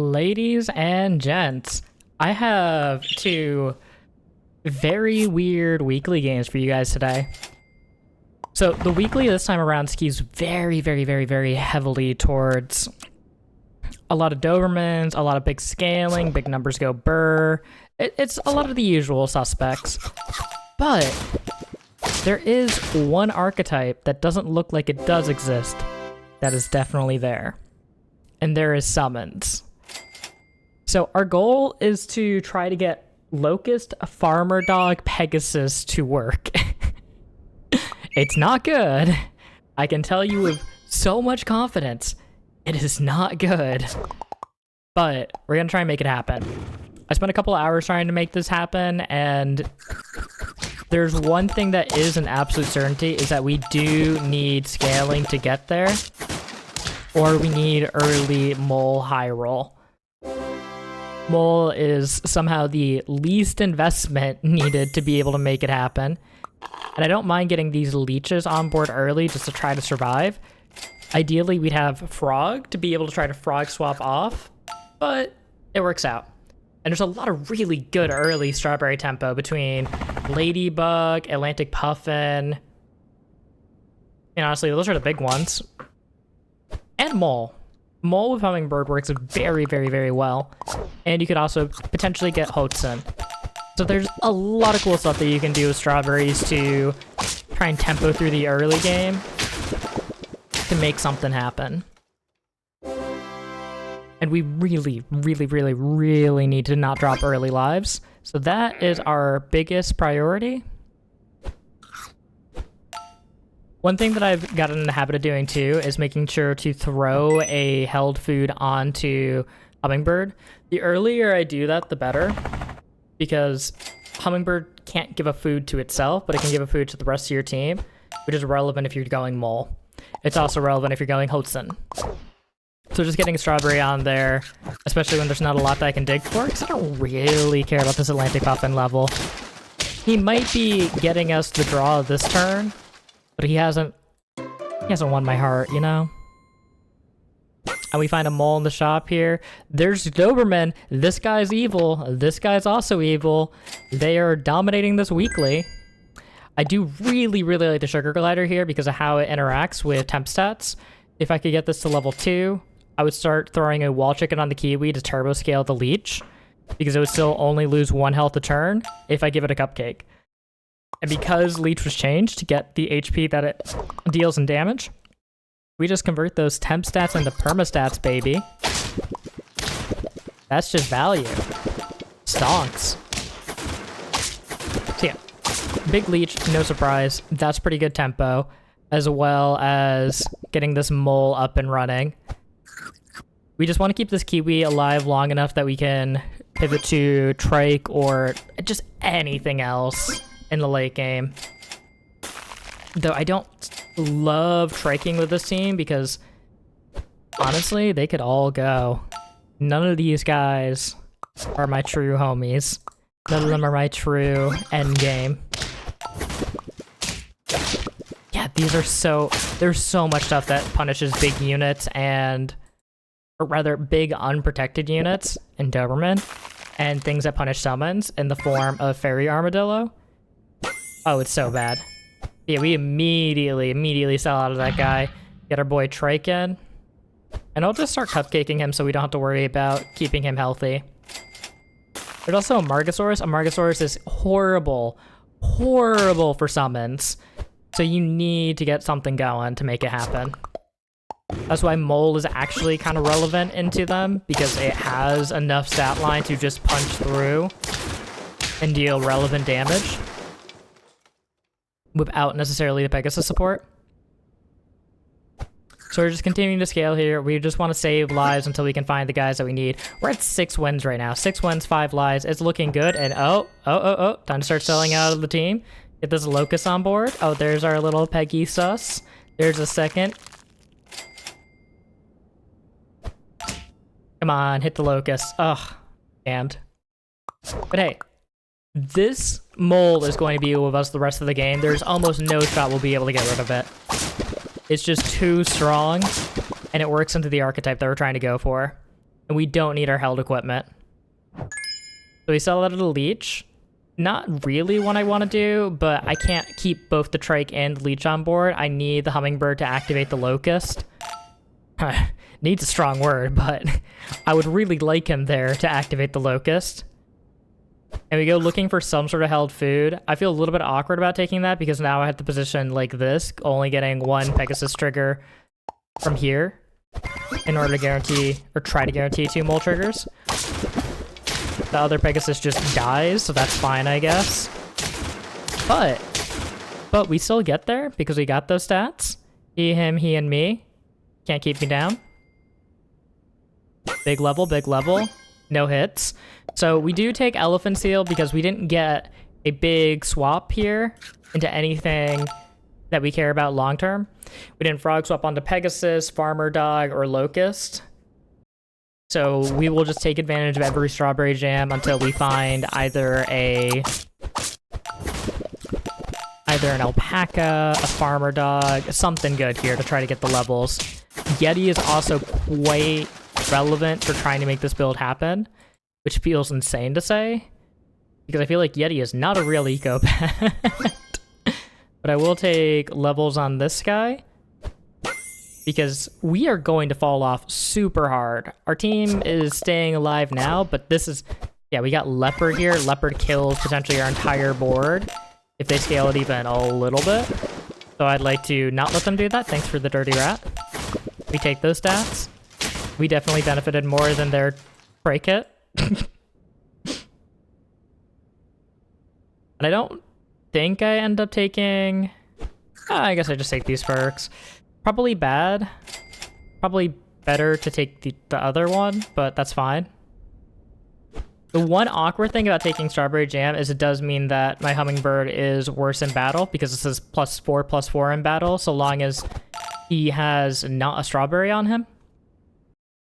Ladies and gents, I have two very weird weekly games for you guys today. So the weekly this time around skews very heavily towards a lot of Dobermans, a lot of big scaling, big numbers go burr. It's a lot of the usual suspects. But there is one archetype that doesn't look like it does exist that is definitely there. And there is summons. So our goal is to try to get Locust, Farmer Dog, Pegasus to work. It's not good. I can tell you with so much confidence, it is not good. But we're gonna try and make it happen. I spent a couple of hours trying to make this happen, and there's one thing that is an absolute certainty, is that we do need scaling to get there, or we need early mole high roll. Mole is somehow the least investment needed to be able to make it happen. And I don't mind getting these leeches on board early just to try to survive. Ideally, we'd have Frog to be able to try to frog swap off, but it works out. And there's a lot of really good early strawberry tempo between Ladybug, Atlantic Puffin, and honestly, those are the big ones. And Mole. Mole with Hummingbird works very well. And you could also potentially get Hotsun. So there's a lot of cool stuff that you can do with strawberries to try and tempo through the early game to make something happen. And we really need to not drop early lives. So that is our biggest priority. One thing that I've gotten in the habit of doing too is making sure to throw a held food onto Hummingbird. The earlier I do that, the better. Because Hummingbird can't give a food to itself, but it can give a food to the rest of your team, which is relevant if you're going Mole. It's also relevant if you're going Hotsun. So just getting a strawberry on there, especially when there's not a lot that I can dig for, because I don't really care about this Atlantic Puffin level. He might be getting us the draw this turn, but he hasn't won my heart, you know? And we find a mole in the shop here. There's Doberman. This guy's evil. This guy's also evil. They are dominating this weekly. I do really like the Sugar Glider here because of how it interacts with temp stats. If I could get this to level 2, I would start throwing a wall chicken on the Kiwi to turbo scale the leech, because it would still only lose 1 health a turn if I give it a cupcake. And because leech was changed to get the HP that it deals in damage, we just convert those temp stats into perma stats, baby. That's just value. Stonks. So yeah, big leech, no surprise. That's pretty good tempo, as well as getting this mole up and running. We just want to keep this Kiwi alive long enough that we can pivot to Trike or just anything else in the late game. Though I don't love triking with this team because, honestly, they could all go. None of these guys are my true homies. None of them are my true end game. Yeah, there's so much stuff that punishes big units or rather big unprotected units in Doberman, and things that punish summons in the form of Fairy Armadillo. Oh, it's so bad. Yeah, we immediately sell out of that guy, get our boy Trike in, and I'll just start cupcaking him so we don't have to worry about keeping him healthy. There's also a Margosaurus. A Margosaurus is horrible for summons, so you need to get something going to make it happen. That's why Mole is actually kind of relevant into them, because it has enough stat line to just punch through and deal relevant damage without necessarily the Pegasus support. So we're just continuing to scale here. We just want to save lives until we can find the guys that we need. We're at 6 wins right now. 6 wins, 5 lives. It's looking good. And oh. Time to start selling out of the team. Get this Locust on board. Oh, there's our little Peggy sus. There's a second. Come on, hit the Locust. Ugh. Damned. But hey, this mole is going to be with us the rest of the game. There's almost no shot we'll be able to get rid of it. It's just too strong, and it works into the archetype that we're trying to go for. And we don't need our held equipment. So we sell that to the leech. Not really what I want to do, but I can't keep both the trike and the leech on board. I need the hummingbird to activate the locust. Needs a strong word, but I would really like him there to activate the locust. And we go looking for some sort of held food. I feel a little bit awkward about taking that because now I have to position like this, only getting one Pegasus trigger from here in order to guarantee, or try to guarantee 2 mole triggers. The other Pegasus just dies, so that's fine, I guess. But we still get there because we got those stats. He, him, he, and me. Can't keep me down. Big level, no hits. So we do take Elephant Seal because we didn't get a big swap here into anything that we care about long term. We didn't frog swap onto Pegasus, Farmer Dog, or Locust. So we will just take advantage of every strawberry jam until we find either an alpaca, a farmer dog, something good here to try to get the levels. Yeti is also quite relevant for trying to make this build happen, which feels insane to say, because I feel like Yeti is not a real eco pet. But I will take levels on this guy, because we are going to fall off super hard. Our team is staying alive now, but this is... Yeah, we got Leopard here. Leopard kills potentially our entire board if they scale it even a little bit. So I'd like to not let them do that. Thanks for the dirty rat. We take those stats. We definitely benefited more than their prey kit. And I don't think I end up taking... I guess I just take these perks. Probably bad. Probably better to take the other one, but that's fine. The one awkward thing about taking Strawberry Jam is it does mean that my Hummingbird is worse in battle, because it says +4/+4 in battle, so long as he has not a strawberry on him.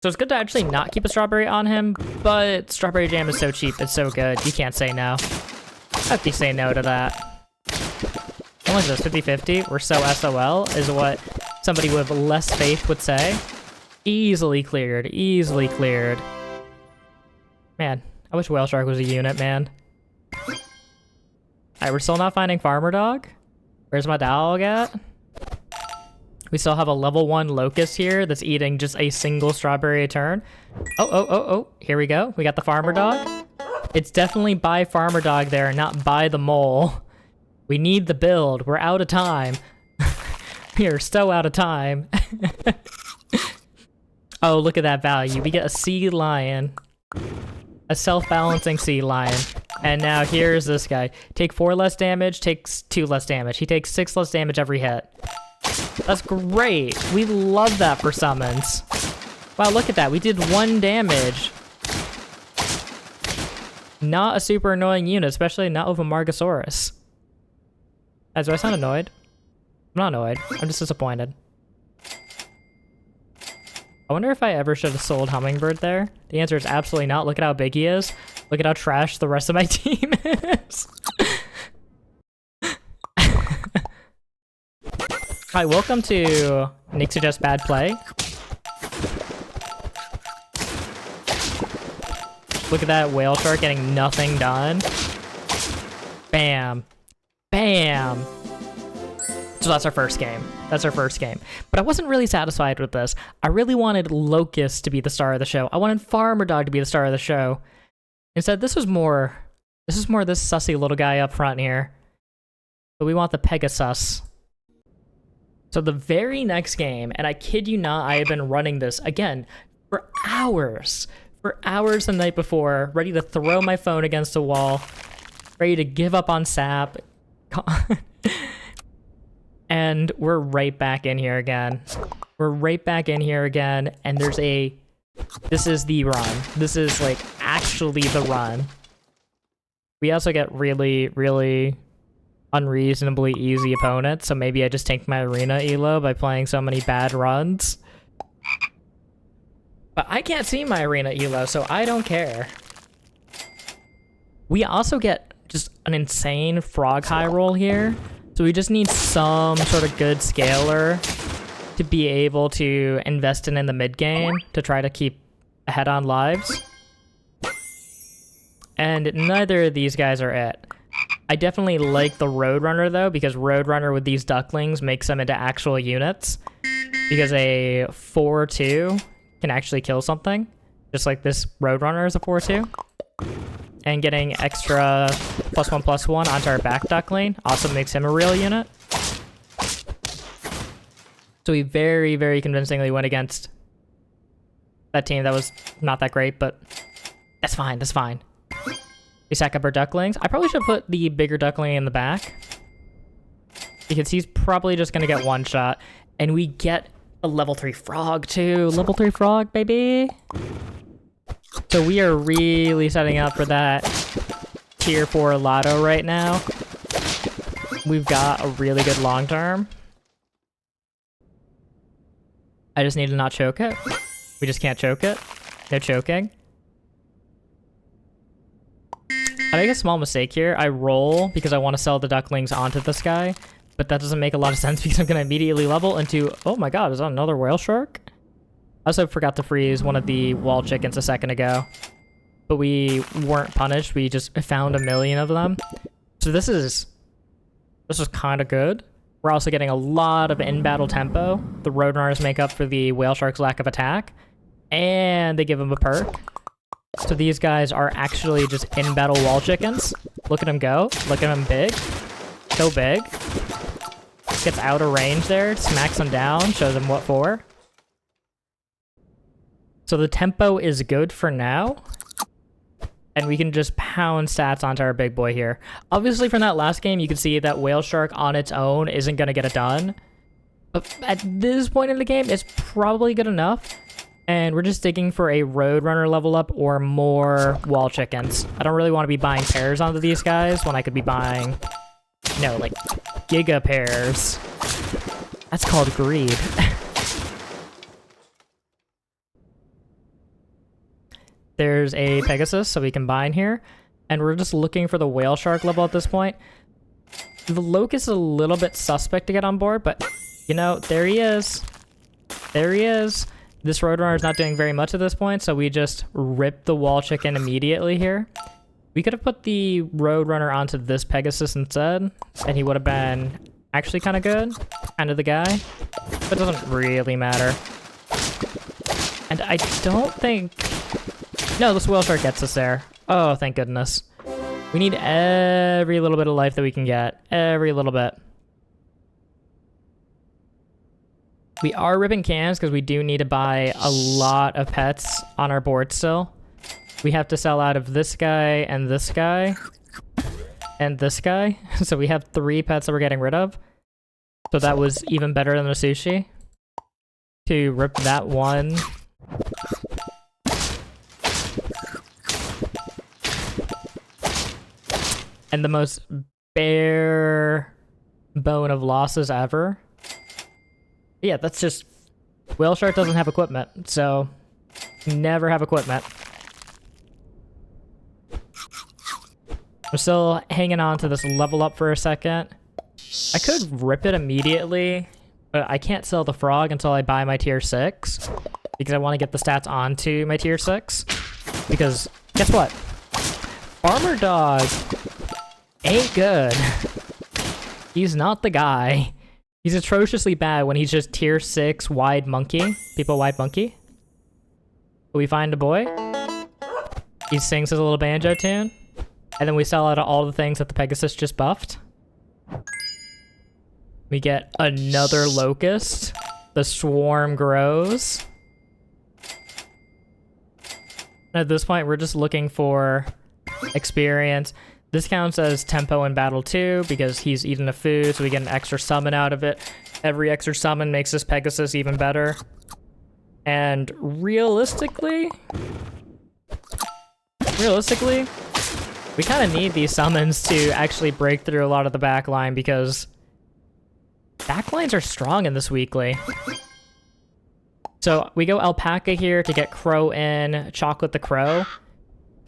So it's good to actually not keep a strawberry on him, but Strawberry Jam is so cheap, it's so good, you can't say no. How can you say no to that? How much is this, 50-50? We're so SOL, is what somebody with less faith would say. Easily cleared, easily cleared. Man, I wish Whale Shark was a unit, man. Alright, we're still not finding Farmer Dog. Where's my dog at? We still have a level 1 Locust here that's eating just a single strawberry a turn. Oh, here we go. We got the Farmer Dog. It's definitely by Farmer Dog there, not by the mole. We need the build. We're out of time. We are so out of time. Oh, look at that value. We get a sea lion. A self-balancing sea lion. And now here's this guy. Take 4 less damage, takes 2 less damage. He takes 6 less damage every hit. That's great. We love that for summons. Wow, look at that. We did 1 damage. Not a super annoying unit, especially not with a Margosaurus. Do I sound annoyed? I'm not annoyed. I'm just disappointed. I wonder if I ever should have sold Hummingbird there. The answer is absolutely not. Look at how big he is. Look at how trash the rest of my team is. Hi, welcome to Nick Suggests Bad Play. Look at that Whale Shark getting nothing done. Bam. Bam. So that's our first game. That's our first game. But I wasn't really satisfied with this. I really wanted Locust to be the star of the show. I wanted Farmer Dog to be the star of the show. Instead, this is more this sussy little guy up front here. But we want the Pegasus. So the very next game, and I kid you not, I have been running this, again, for hours. For hours the night before, ready to throw my phone against a wall. Ready to give up on SAP. And we're right back in here again. We're right back in here again, and there's a... This is the run. This is, like, actually the run. We also get really, really unreasonably easy opponents, so maybe I just tanked my arena elo by playing so many bad runs. But I can't see my arena elo, so I don't care. We also get just an insane frog high roll here. So we just need some sort of good scaler to be able to invest in the mid game to try to keep ahead on lives. And neither of these guys are it. I definitely like the Roadrunner though, because Roadrunner with these ducklings makes them into actual units. Because a 4-2 can actually kill something. Just like this Roadrunner is a 4-2. And getting extra +1/+1 onto our back duckling also makes him a real unit. So we very, very convincingly went against that team that was not that great, but that's fine, that's fine. We sack up our ducklings. I probably should put the bigger duckling in the back, because he's probably just gonna get one shot. And we get a level 3 frog too. Level 3 frog, baby! So we are really setting up for that tier 4 lotto right now. We've got a really good long term. I just need to not choke it. We just can't choke it. No choking. I make a small mistake here. I roll because I want to sell the ducklings onto this guy, but that doesn't make a lot of sense because I'm going to immediately level into... Oh my god, is that another whale shark? I also forgot to freeze one of the wall chickens a second ago, but we weren't punished. We just found a million of them. So this is kind of good. We're also getting a lot of in-battle tempo. The Roadrunners make up for the whale shark's lack of attack, and they give him a perk. So these guys are actually just in-battle wall chickens. Look at him go. Look at him big. So big. Gets out of range there. Smacks him down. Shows him what for. So the tempo is good for now. And we can just pound stats onto our big boy here. Obviously from that last game, you can see that Whale Shark on its own isn't going to get it done. But at this point in the game, it's probably good enough. And we're just digging for a Roadrunner level up or more wall chickens. I don't really want to be buying pairs onto these guys when I could be buying, no, like, giga pairs. That's called greed. There's a Pegasus, so we combine here. And we're just looking for the whale shark level at this point. The Locust is a little bit suspect to get on board, but, you know, there he is. There he is. This Roadrunner is not doing very much at this point, so we just rip the wall chicken immediately here. We could have put the Roadrunner onto this Pegasus instead, and he would have been actually kind of good. Kind of the guy. But it doesn't really matter. And I don't think... No, this whale shark gets us there. Oh, thank goodness. We need every little bit of life that we can get. Every little bit. We are ripping cans because we do need to buy a lot of pets on our board still. We have to sell out of this guy and this guy and this guy. So we have 3 pets that we're getting rid of. So that was even better than a sushi. To rip that one. And the most bare bone of losses ever. Yeah, that's just... Whale Shark doesn't have equipment, so... Never have equipment. I'm still hanging on to this level up for a second. I could rip it immediately, but I can't sell the frog until I buy my tier 6. Because I want to get the stats onto my tier 6. Because, guess what? Farmer Dog ain't good. He's not the guy. He's atrociously bad when he's just tier 6 wide monkey. People wide monkey. We find a boy. He sings his little banjo tune. And then we sell out all the things that the Pegasus just buffed. We get another Locust. The swarm grows. And at this point, we're just looking for experience. This counts as tempo in battle too, because he's eating the food, so we get an extra summon out of it. Every extra summon makes this Pegasus even better. And realistically, we kind of need these summons to actually break through a lot of the backline, because backlines are strong in this weekly. So we go Alpaca here to get Crow in, Chocolate the Crow.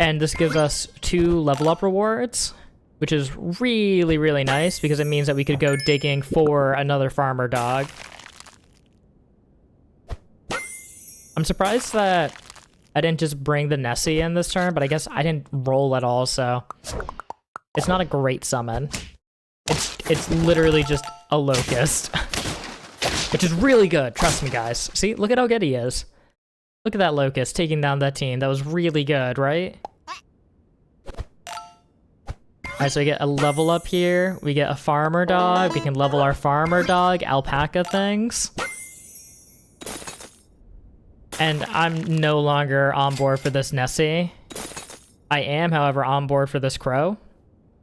And this gives us 2 level up rewards, which is really, really nice because it means that we could go digging for another farmer dog. I'm surprised that I didn't just bring the Nessie in this turn, but I guess I didn't roll at all, so it's not a great summon. It's literally just a Locust, which is really good. Trust me, guys. See, look at how good he is. Look at that Locust taking down that team. That was really good, right? Alright, so we get a level up here. We get a farmer dog. We can level our farmer dog, alpaca things. And I'm no longer on board for this Nessie. I am, however, on board for this crow.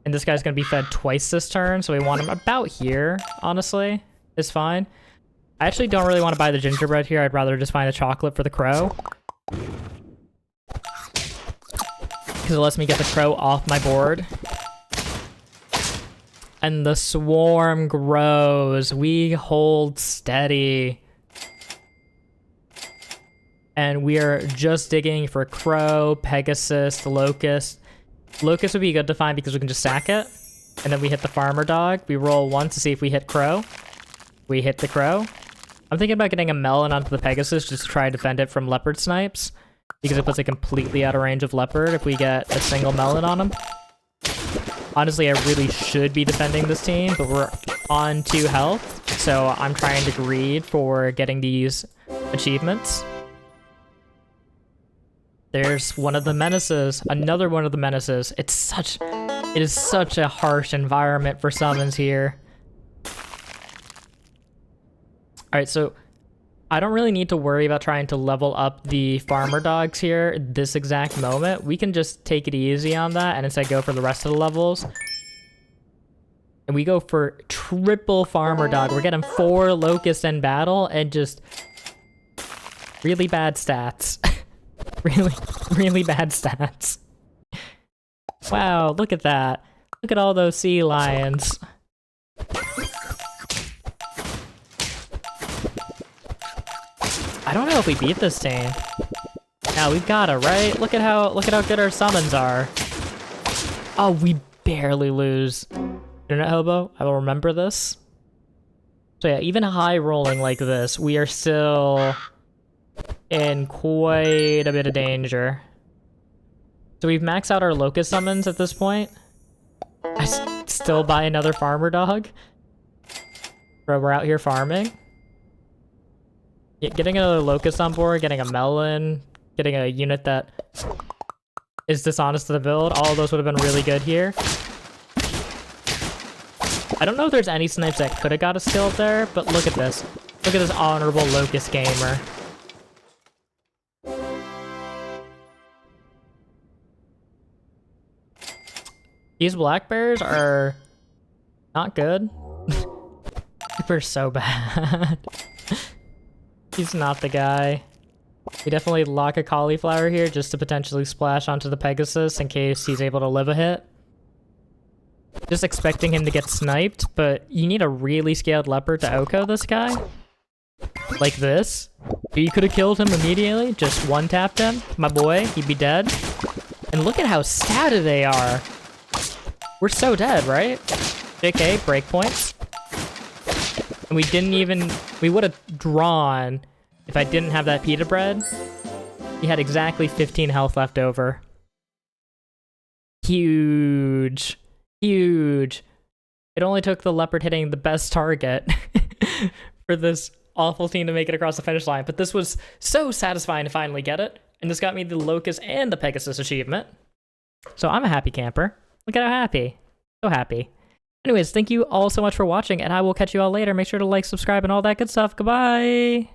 And this guy's going to be fed twice this turn, so we want him about here, honestly. It's fine. I actually don't really want to buy the gingerbread here. I'd rather just find the chocolate for the crow. Because it lets me get the crow off my board. And the swarm grows. We hold steady. And we are just digging for crow, Pegasus, locust. Locust would be good to find because we can just sack it. And then we hit the farmer dog. We roll once to see if we hit crow. We hit the crow. I'm thinking about getting a melon onto the Pegasus just to try and defend it from leopard snipes. Because it puts it completely out of range of leopard if we get a single melon on him. Honestly, I really should be defending this team, but we're on 2 health. So I'm trying to greed for getting these achievements. There's one of the menaces, another one of the menaces. It is such a harsh environment for summons here. All right, so I don't really need to worry about trying to level up the farmer dogs here this exact moment. We can just take it easy on that and instead go for the rest of the levels. And we go for triple farmer dog. We're getting 4 locusts in battle and just really bad stats. Really bad stats. Wow, look at that. Look at all those sea lions. I don't know if we beat this team. Now we've gotta, right? Look at how good our summons are. Oh, we barely lose. Internet Hobo, I will remember this. So yeah, even high rolling like this, we are still in quite a bit of danger. So we've maxed out our locust summons at this point. I still buy another farmer dog. Bro, we're out here farming. Getting another locust on board, getting a melon, getting a unit that is dishonest to the build, all of those would have been really good here. I don't know if there's any snipes that could have got a skill up there, but look at this. Look at this honorable locust gamer. These black bears are not good. We're so bad. He's not the guy. We definitely lock a cauliflower here just to potentially splash onto the Pegasus in case he's able to live a hit. Just expecting him to get sniped, but you need a really scaled leopard to Oko this guy. Like this. You could have killed him immediately, just one-tapped him. My boy, he'd be dead. And look at how statted they are. We're so dead, right? JK, breakpoints. And we didn't even... We would have drawn if I didn't have that pita bread. He had exactly 15 health left over. Huge. Huge. It only took the leopard hitting the best target for this awful team to make it across the finish line. But this was so satisfying to finally get it. And this got me the Locust and the Pegasus achievement. So I'm a happy camper. Look at how happy. So happy. Anyways, thank you all so much for watching, and I will catch you all later. Make sure to like, subscribe, and all that good stuff. Goodbye!